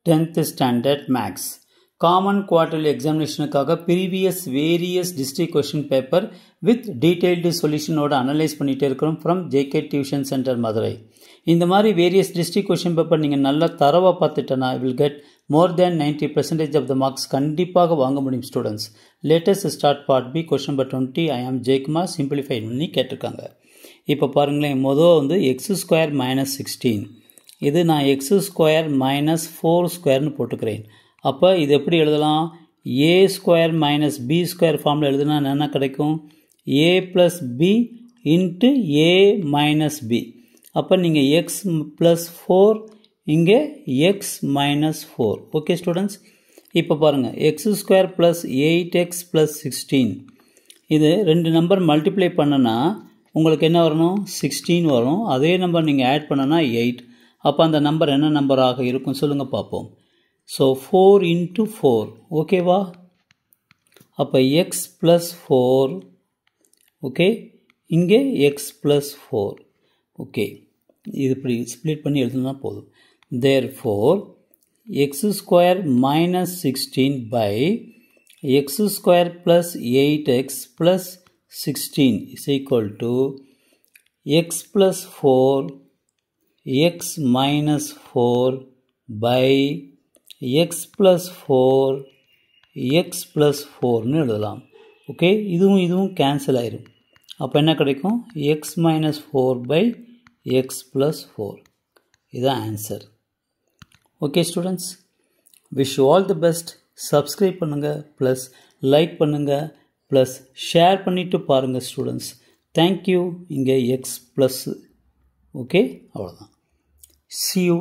10th Standard Max Common Quarterly Examinationக்காக previous various district question paper with detailed solution ஓட analyse பண்ணிட்டே இருக்கிறோம் from JK Tuition Center Madurai. இந்த மாதிரி various district question paper நீங்கள் நல்லா தரவா பார்த்துட்டனா will get more than 90% of the marks கண்டிப்பாக வாங்க முடியும் students. Latest start part B question number 20 I am Jaykumar simplified பண்ணி கேட்டிருக்காங்க. இப்போ பாருங்களேன் முதல் x square minus 16 இது நான் x square minus 4 squareனு போட்டுக்கிறேன். அப்போ இது எப்படி எழுதலாம் a square minus b square ஃபார்மில் எழுதுனா என்ன கிடைக்கும் a plus b into a minus b. அப்போ நீங்கள் x plus 4 இங்கே x minus 4. ஓகே ஸ்டூடெண்ட்ஸ் இப்போ பாருங்கள் x square plus 8x plus 16 இது ரெண்டு நம்பர் மல்டிப்ளை பண்ணனா உங்களுக்கு என்ன வரணும் 16 வரும். அதே நம்பர் நீங்கள் ஆட் பண்ணனா 8. அப்போ அந்த நம்பர் என்ன நம்பராக இருக்கும் சொல்லுங்கள் பார்ப்போம். ஸோ 4 into 4 ஓகேவா. அப்போ எக்ஸ் ப்ளஸ் 4 ஓகே இங்கே எக்ஸ் ப்ளஸ் 4 ஓகே இது இப்படி ஸ்ப்ளிட் பண்ணி எழுதுனா போதும். Therefore x square minus 16 by x square plus 8x ப்ளஸ் 16 is equal to x plus 4 x minus 4 by x plus 4 x plus 4 எழுதலாம். ஓகே இதுவும் கேன்சல் ஆயிரும். அப்போ என்ன கிடைக்கும் x minus 4 by x plus 4 இதுதான் answer. Okay students wish you all the best. Subscribe பண்ணுங்கள் plus like பண்ணுங்கள் ப்ளஸ் ஷேர் பண்ணிவிட்டு பாருங்கள் ஸ்டூடெண்ட்ஸ். தேங்க்யூ. இங்கே x ப்ளஸ் ஓகே அவ்வளோதான். See you.